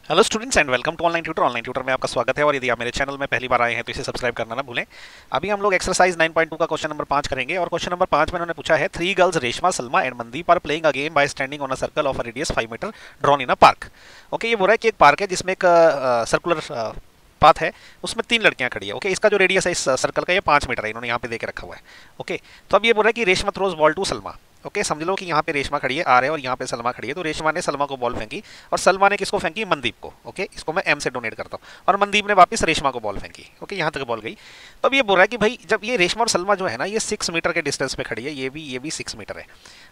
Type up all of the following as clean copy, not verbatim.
Hello students and welcome to online tutor. Online tutor में आपका स्वागत है और यदि आप मेरे चैनल में पहली बार आए हैं तो इसे सब्सक्राइब करना ना भूलें। अभी हम लोग एक्सरसाइज 9.2 का क्वेश्चन नंबर 5 करेंगे और क्वेश्चन नंबर 5 में उन्होंने पूछा है 3 girls Reshma, Salma and Mandeep are playing a game by standing on a circle of a radius 5 metre drawn in a park. Okay, ये बोल रहा है कि एक पार्क है जिसमें एक सर्कुलर पाथ है, उसमें 3 लड़कियां खड़ी है। ओके, इसका जो रेडियस है इस सर्कल का ये 5 मीटर है, इन्होंने यहाँ पे देके रखा हुआ है। ओके, तो अब ये बोल रहा है कि Reshma throws ball to Salma. Okay, समझ लो कि यहाँ पे रेशमा खड़ी है आर है और यहाँ पे सलमा खड़ी है, तो रेशमा ने सलमा को बॉल फेंकी और सलमा ने किसको फेंकी? मनदीप को। ओके, इसको मैं एम से डोनेट करता हूँ और मनदीप ने वापस रेशमा को बॉल फेंकी। ओके, यहाँ तक बॉल गई। तो अब ये बोल रहा है कि भाई जब ये रेशमा और सलमा जो है ना ये 6 मीटर के डिस्टेंस पे खड़ी है, ये भी 6 मीटर है।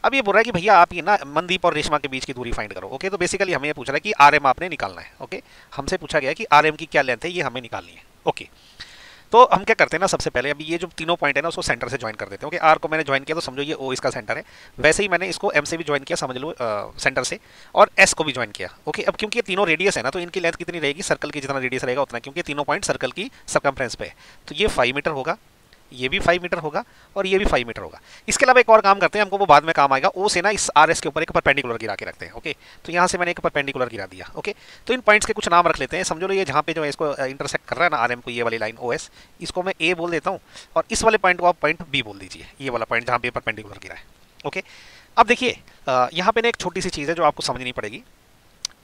अब ये बोल रहा है कि भैया आप ये ना मनदीप और रेशमा के बीच की दूरी फाइंड करो। ओके, तो बेसिकली हमें ये पूछ रहा है कि आर एम आपने निकालना है। ओके, हमसे पूछा गया कि आर एम की क्या लेंथ है, ये हमें निकालनी है। ओके, तो हम क्या करते हैं ना, सबसे पहले अभी ये जो तीनों पॉइंट है ना उसको सेंटर से ज्वाइन कर देते हैं। ओके, आर को मैंने ज्वाइन किया तो समझो ये ओ इसका सेंटर है, वैसे ही मैंने इसको एम से भी ज्वाइन किया, समझ लो सेंटर से, और एस को भी ज्वाइन किया। ओके, अब क्योंकि ये तीनों रेडियस है ना तो इनकी लेंथ कितनी रहेगी? सर्कल की जितना रेडियस रहेगा उतना, क्योंकि तीनों पॉइंट सर्कल की सर्कमफ्रेंस पे है। तो ये 5 मीटर होगा, ये भी 5 मीटर होगा और ये भी 5 मीटर होगा। इसके अलावा एक और काम करते हैं, हमको वो बाद में काम आएगा। ओ से ना इस आर एस के ऊपर एक परपेंडिकुलर गिरा के रखते हैं। ओके, तो यहाँ से मैंने एक परपेंडिकुलर गिरा दिया। ओके, तो इन पॉइंट्स के कुछ नाम रख लेते हैं। समझो लो ये जहाँ पे जो है इसको इंटरसेक्ट कर रहा है ना आर एम को, ये वाली लाइन ओ एस, इसको मैं ए बोल देता हूँ और इस वाले पॉइंट को आप पॉइंट बी बोल दीजिए, ये वाला पॉइंट जहाँ पे परपेंडिकुलर गिरा है। ओके, अब देखिए यहाँ पे ना एक छोटी सी चीज़ है जो आपको समझनी पड़ेगी,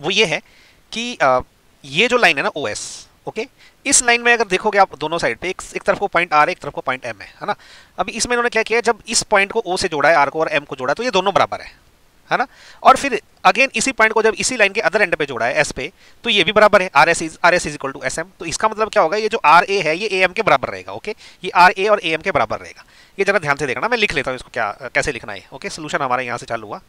वो ये है कि ये जो लाइन है ना ओ एस, ओके, इस लाइन में अगर देखोगे आप दोनों साइड पे एक तरफ को पॉइंट आर है, एक तरफ को पॉइंट एम है ना। अभी इसमें इन्होंने क्या किया, जब इस पॉइंट को ओ से जोड़ा है, आर को और एम को जोड़ा, तो ये दोनों बराबर है ना। और फिर अगेन इसी पॉइंट को जब इसी लाइन के अदर एंड पे जोड़ा है एस पे, तो ये भी बराबर है, R S is equal to S M. तो इसका मतलब क्या होगा, ये जो आर ए है ये ए एम के बराबर रहेगा। ओके, ये आर ए और ए एम के बराबर रहेगा। ये जरा ध्यान से देखना, मैं लिख लेता हूँ इसको क्या कैसे लिखना है। ओके, सोल्यूशन हमारा यहाँ से चालू हुआ,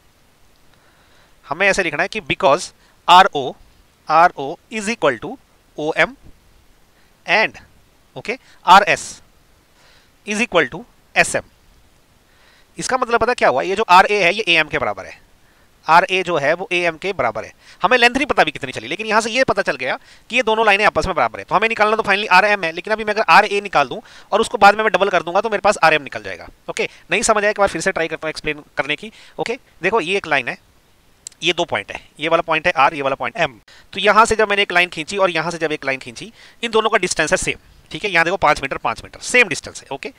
हमें ऐसे लिखना है कि because R O is equal to O M and okay R S is equal to S M. इसका मतलब पता क्या हुआ, ये जो आर ए है ये ए एम के बराबर है, आर ए जो है वो ए एम के बराबर है। हमें लेंथ नहीं पता भी कितनी चली, लेकिन यहां से ये पता चल गया कि ये दोनों लाइनें आपस में बराबर है। तो हमें निकालना तो फाइनली आर एम है, लेकिन अभी मैं अगर आर ए निकाल दूं और उसको बाद में मैं डबल कर दूंगा तो मेरे पास आर एम निकल जाएगा। ओके, नहीं समझ आया, एक बार फिर से ट्राई करता हूँ एक्सप्लेन करने की। ओके, देखो ये एक लाइन है, ये 2 पॉइंट है, ये वाला पॉइंट है आर, ये वाला पॉइंट एम। तो यहां से जब मैंने एक लाइन खींची और यहां से जब एक लाइन खींची, इन दोनों का डिस्टेंस है सेम। ठीक है, यहां देखो 5 मीटर 5 मीटर सेम डिस्टेंस है। ओके,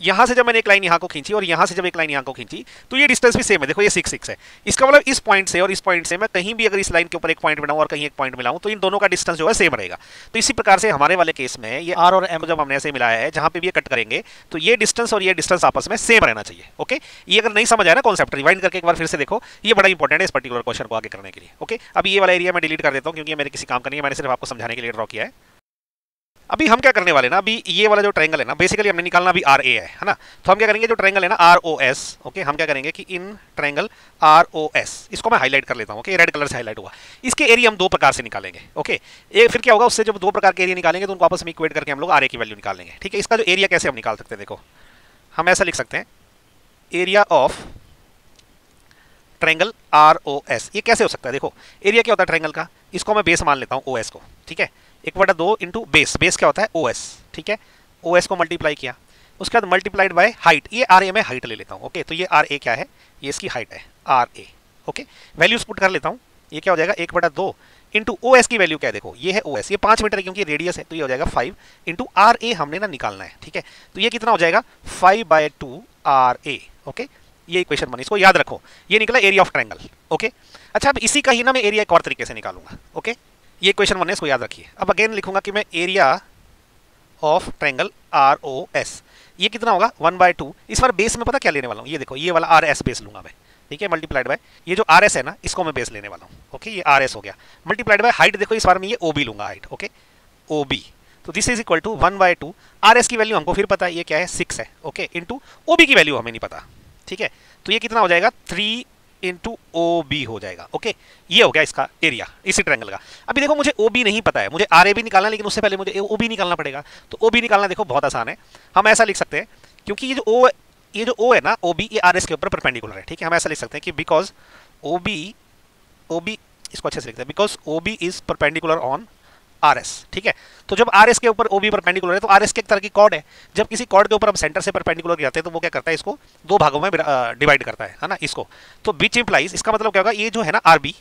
यहां से जब मैंने एक लाइन यहां को खींची और यहां से जब एक लाइन यहां को खींची, तो ये डिस्टेंस भी सेम है। देखो ये 6 है। इसका मतलब इस पॉइंट से और इस पॉइंट से मैं कहीं भी अगर इस लाइन के ऊपर एक पॉइंट बनाऊं और कहीं एक पॉइंट मिलाऊं तो इन दोनों का डिस्टेंस जो है सेम रहेगा। तो इसी प्रकार से हमारे वाले केस में ये आर और एम जब हमने ऐसे मिलाया है, जहां पे भी ये कट करेंगे तो ये डिस्टेंस और ये डिस्टेंस आपस में सेम रहना चाहिए। ओके, ये अगर नहीं समझ आया ना कॉन्सेप्ट, रिवाइंड करके एक बार फिर से देखो, ये बड़ा इंपॉर्टेंट है इस पर्टिकुलर क्वेश्चन को आगे करने के लिए। ओके, अभी ये वाला एरिया मैं डिलीट कर देता हूं क्योंकि मेरे किसी काम का नहीं है, मैंने सिर्फ आपको समझाने के लिए ड्रॉ किया है। अभी हम क्या करने वाले ना, अभी ये वाला जो ट्रायंगल है ना, बेसिकली हमने निकालना अभी आर ए है ना। तो हम क्या करेंगे, जो ट्रायंगल है ना आर ओ एस, ओके, हम क्या करेंगे कि in triangle R O S, इसको मैं हाईलाइट कर लेता हूँ। ओके, रेड कलर से हाईलाइट हुआ। इसके एरिया हम 2 प्रकार से निकालेंगे। ओके, फिर क्या होगा, उससे जब 2 प्रकार के एरिया निकालेंगे तो उनको आपस में इक्वेट करके हम लोग आर ए की वैल्यू निकालेंगे। ठीक है, इसका जो एरिया कैसे हम निकाल सकते हैं, देखो हम ऐसा लिख सकते हैं, area of triangle R O S. ये कैसे हो सकता है, देखो एरिया क्या होता है ट्रायंगल का, इसको मैं बेस मान लेता हूँ ओ एस को। ठीक है, 1/2 इंटू बेस, बेस क्या होता है ओ एस। ठीक है, ओ एस को मल्टीप्लाई किया, उसके बाद मल्टीप्लाइड बाय हाइट, ये आर ए में हाइट ले लेता हूँ। ओके, तो ये आर ए क्या है, ये इसकी हाइट है R A. Okay, values put कर लेता हूँ, ये क्या हो जाएगा 1/2 इंटू ओ एस की वैल्यू क्या है, देखो ये है ओ एस, ये 5 मीटर है क्योंकि रेडियस है, तो ये हो जाएगा 5 इंटू आर ए हमने ना निकालना है। ठीक है, तो ये कितना हो जाएगा 5/2 आर ए। ओके, ये इक्वेशन बनी, इसको याद रखो, ये निकला एरिया ऑफ ट्रायंगल। ओके, अच्छा अब इसी का ही ना मैं एरिया एक और तरीके से निकालूंगा। ओके, ये इक्वेशन बने, इसको याद रखिए। अब अगेन लिखूंगा कि मैं area of triangle R O S, ये कितना होगा 1/2। इस बार बेस में पता क्या लेने वाला हूँ, ये देखो ये वाला आर एस बेस लूंगा मैं। ठीक है, मल्टीप्लाइड बाय ये जो आर एस है ना, इसको मैं बेस लेने वाला हूँ। ओके, ये आर एस हो गया, मल्टीप्लाइड बाय हाइट, देखो इस बार में ये ओ बी लूंगा हाइट। ओके, ओ बी, तो this is equal to 1/2 R S की वैल्यू हमको फिर पता है, ये क्या है 6 है। ओके, इंटू ओ बी की वैल्यू हमें नहीं पता। ठीक है, तो ये कितना हो जाएगा 3 इंटू ओ बी हो जाएगा। ओके, ये हो गया इसका एरिया इसी ट्रायंगल का। अभी देखो मुझे ओ बी नहीं पता है, मुझे आर ए भी निकालना है, लेकिन उससे पहले मुझे ओ बी निकालना पड़ेगा। तो ओ बी निकालना देखो बहुत आसान है, हम ऐसा लिख सकते हैं, क्योंकि ये जो ओ है ना ओ बी, ये आर एस के ऊपर परपेंडिकुलर है। ठीक है, हम ऐसा लिख सकते हैं कि बिकॉज ओ बी, इसको अच्छे से लिखते हैं, because O B is perpendicular on R S. ठीक है, तो जब आर एस के ऊपर ओ बी परपेंडिकुलर है तो आर एस के एक तरह की कॉर्ड है, जब किसी कॉर्ड के ऊपर हम सेंटर से परपेंडिकुलर गिराते हैं तो वो क्या करता है, इसको 2 भागों में डिवाइड करता है ना इसको। तो बीच इंप्लाइज, इसका मतलब क्या होगा, ये जो है ना आर बी,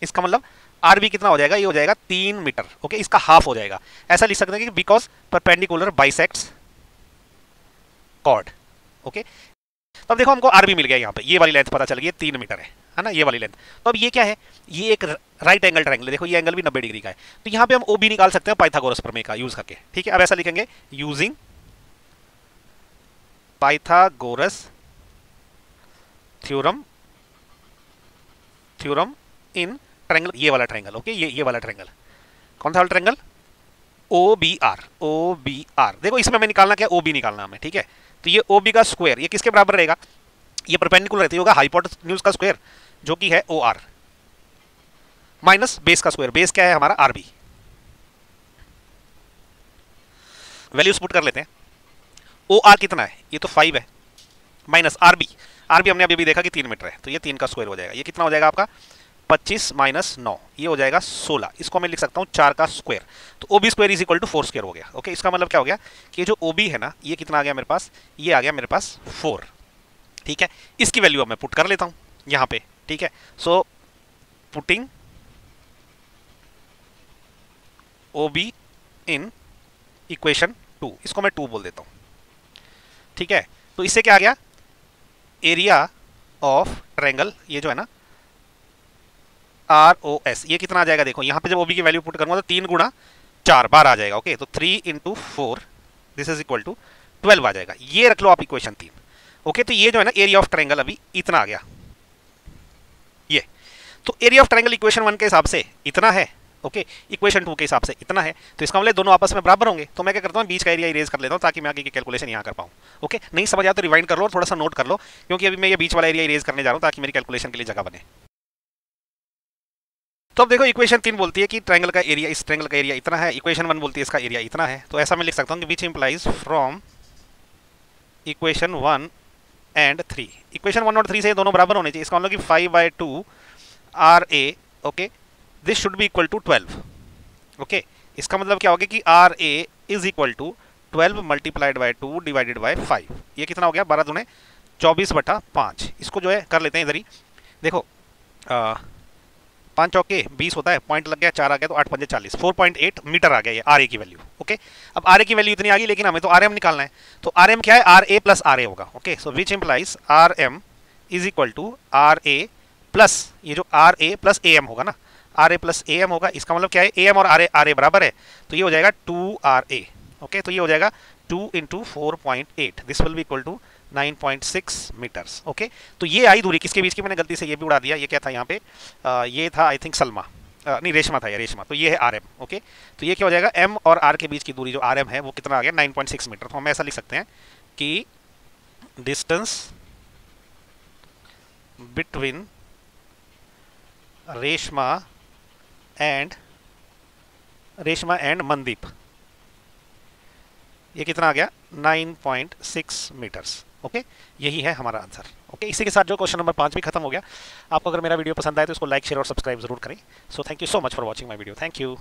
इसका मतलब आरबी कितना हो जाएगा, ये हो जाएगा 3 मीटर। ओके, इसका हाफ हो जाएगा। ऐसा लिख सकते हैं कि because perpendicular bisects chord. Okay, तो अब देखो हमको आरबी मिल गया, यहाँ पे ये वाली लेंथ पता चल गई 3 मीटर है ना, ये वाली लेंथ। तो अब ये क्या है, ये एक राइट एंगल ट्रायंगल है, देखो ये एंगल भी 90 डिग्री का है। तो यहाँ पे हम ओबी निकाल सकते हैं पाइथागोरस प्रमेय का यूज करके। ठीक है, अब ऐसा लिखेंगे using Pythagoras theorem in triangle, ये वाला ट्रायंगल। ओके, ये वाला ट्रायंगल, कौन सा वाला ट्रायंगल, ओ बी आर। देखो इसमें हमें निकालना क्या, ओ बी निकालना हमें। ठीक है, तो ये ओ बी का स्क्वायर ये किसके बराबर रहेगा, ये परपेंडिकुलर रहती होगा हाइपोटेन्यूज का स्क्वायर जो कि है ओ आर माइनस बेस का स्क्वायर। बेस क्या है हमारा, आर बी। वैल्यूज पुट कर लेते हैं। ओ आर कितना है, ये तो 5 है, minus R B. R B हमने अभी भी देखा कि 3 मीटर है, तो ये 3 का स्क्वायर हो जाएगा। ये कितना हो जाएगा आपका 25 माइनस 9, ये हो जाएगा 16। इसको मैं लिख सकता हूँ 4 का स्क्वायर। तो O B square is equal to 4 square हो गया। ओके, इसका मतलब क्या हो गया कि जो ओ बी है ना, ये कितना आ गया मेरे पास, ये आ गया मेरे पास 4। ठीक है, इसकी वैल्यू अब मैं पुट कर लेता हूँ यहाँ पे। ठीक है, so putting O B in equation 2, इसको मैं 2 बोल देता हूँ। ठीक है, तो इससे क्या आ गया, एरिया ऑफ ट्रायंगल, ये जो है ना आर ओ एस, ये कितना आ जाएगा, देखो यहाँ पे जब ओबी की वैल्यू पुट करूंगा तो 3 गुणा 4 12 आ जाएगा। ओके, तो 3 into 4 this is equal to 12 आ जाएगा। ये रख लो आप इक्वेशन 3। ओके, तो ये जो है ना एरिया ऑफ ट्रायंगल अभी इतना आ गया, ये तो एरिया ऑफ ट्रायंगल इक्वेशन 1 के हिसाब से इतना है। ओके, इक्वेशन 2 के हिसाब से इतना है, तो इसका मतलब दोनों आपस में बराबर होंगे। तो मैं क्या करता हूँ, बीच का एरिया इरेज कर लेता हूँ ताकि मैं आगे की कैलकुलेशन यहाँ कर पाऊँ। ओके, नहीं समझ आया तो रिवाइंड कर लो और थोड़ा सा नोट कर लो, क्योंकि अभी मैं ये बीच वाला एरिया इरेज करने जा रहा हूँ ताकि मेरी कैलकुलेशन के लिए जगह बने। तो अब देखो इक्वेशन 3 बोलती है कि ट्रायंगल का एरिया, इस ट्रायंगल का एरिया इतना है, इक्वेशन 1 बोलती है इसका एरिया इतना है। तो ऐसा मैं लिख सकता हूँ कि which implies from equation 1 and 3, equation 1 और 3 से दोनों बराबर होने चाहिए। इसका मतलब कि 5/2 R A, okay, this should be equal to 12। Okay, इसका मतलब क्या हो गया कि R A is equal to 12 multiplied by 2 divided by 5। ये कितना हो गया, 12 दूने 24/5। इसको जो है कर लेते हैं इधर ही। देखो 5 चौके 20 होता है, पॉइंट लग गया, 4 आ गया तो 8 पंजे 40, 4.8 मीटर आ गया ये आर ए की वैल्यू। ओके, अब आर ए की वैल्यू इतनी आ गई, लेकिन हमें तो आर एम निकालना है। तो आर एम क्या है, R A plus R A होगा। Okay, so which implies R M is equal to R A plus, ये जो R A plus A M होगा ना, R A plus A M होगा। इसका मतलब क्या है, ए एम और आर ए बराबर है, तो ये हो जाएगा 2 आर ए। ओके, तो ये हो जाएगा 2 into 4.8, this will be equal to 9.6 metres. Okay, तो ये आई दूरी किसके बीच की, मैंने गलती से ये भी उड़ा दिया, ये क्या था यहाँ पे, ये था आई थिंक सलमा, नहीं रेशमा था, ये रेशमा। तो ये है आर एम। ओके, तो ये क्या हो जाएगा, एम और आर के बीच की दूरी जो आर एम है वो कितना आ गया, 9.6 मीटर। तो हम ऐसा लिख सकते हैं कि distance between Reshma and Mandeep, ये कितना आ गया, 9.6 मीटर्स। ओके, यही है हमारा आंसर। ओके, इसी के साथ जो क्वेश्चन नंबर 5 भी खत्म हो गया। आपको अगर मेरा वीडियो पसंद आए तो इसको लाइक शेयर और सब्सक्राइब जरूर करें। So thank you so much for watching my video, thank you.